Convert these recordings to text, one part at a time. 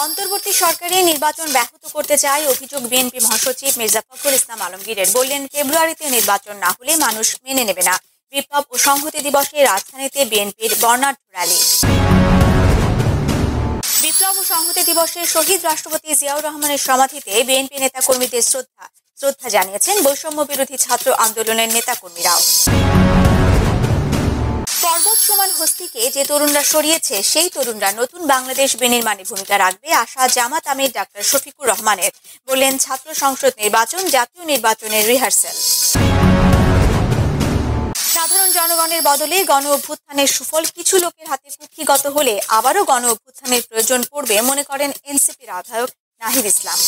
অন্তর্বর্তী সরকারের নির্বাচন ব্যাহত করতে চায় অভিযোগ বিএনপি মহাসচিব মির্জা ফখরুল ইসলাম আলমগীরের। বললেন, ফেব্রুয়ারিতে নির্বাচন না হলে মানুষ মেনে নেবে না। বিপ্লব ও সংহতি দিবসে রাজধানীতে বিএনপির বর্ণাঢ্য র্যালি। বিপ্লব ও সংহতি দিবসে শহীদ রাষ্ট্রপতি জিয়াউর রহমানের সমাধিতে বিএনপি নেতাকর্মীদের শ্রদ্ধা জানিয়েছেন বৈষম্য বিরোধী ছাত্র আন্দোলনের নেতাকর্মীরাও। পর্বত সমান হস্তিকে যে তরুণরা সরিয়েছে সেই তরুণরা নতুন বাংলাদেশ বিনির্মাণে ভূমিকা রাখবে আশা জামাত আমির ডাক্তার শফিকুর রহমানের। বললেন, ছাত্র সংসদ নির্বাচন জাতীয় নির্বাচনের রিহার্সেল। সাধারণ জনগণের বদলে গণ অভ্যুত্থানের সুফল কিছু লোকের হাতে কুক্ষিগত হলে আবারও গণ অভ্যুত্থানের প্রয়োজন পড়বে মনে করেন এনসিপির আহ্বায়ক নাহিদ ইসলাম।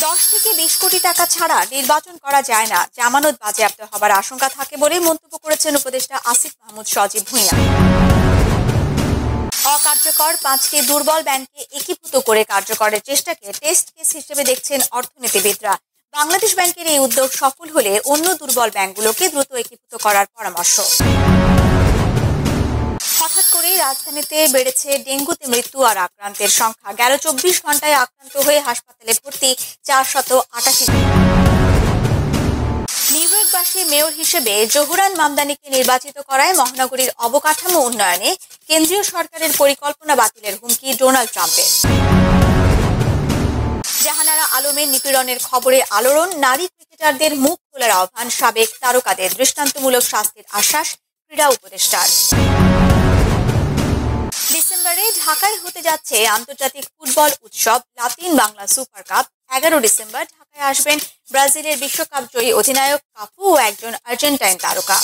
10 থেকে 20 কোটি টাকা ছাড়া নির্বাচন করা যায় না, জামানত বাজেয়াপ্ত হবার আশঙ্কা থাকে বলে মন্তব্য করেছেন উপদেষ্টা আসিফ মাহমুদ সজীব ভূঁইয়া। অকার্যকর 5টি দুর্বল ব্যাংককে একীভূত করে কার্যকরের চেষ্টাকে টেস্ট কেস হিসেবে দেখছেন অর্থনীতিবিদরা। বাংলাদেশ ব্যাংকের এই উদ্যোগ সফল হলে অন্য দুর্বল ব্যাংকগুলোকে দ্রুত একীভূত করার পরামর্শ। হঠাৎ করে রাজধানীতে বেড়েছে ডেঙ্গুতে মৃত্যু আর আক্রান্তের সংখ্যা। গেল 24 ঘন্টায় আক্রান্ত হয়ে হাসপাতালে ভর্তি 488 জন। নিউইয়র্কবাসী মেয়র হিসেবে জহুরান মামদানিকে নির্বাচিত করায় মহানগরীর অবকাঠামো উন্নয়নে কেন্দ্রীয় সরকারের পরিকল্পনা বাতিলের হুমকি ডোনাল্ড ট্রাম্পের। জাহানারা আলমের নিপীড়নের খবরে আলোড়ন, নারী ক্রিকেটারদের মুখ খোলার আহ্বান, সাবেক তারকাদের দৃষ্টান্তমূলক শাস্তির আশ্বাস ক্রীড়া উপদেষ্টার। ডিসেম্বরে ঢাকায় হতে যাচ্ছে আন্তর্জাতিক ফুটবল উৎসব Latin Bangla super cup. 11 December ঢাকায় আসবেন ব্রাজিলের বিশ্বকাপ জয়ী অধিনায়ক কাফু ও একজন আর্জেন্টাইন তারকা।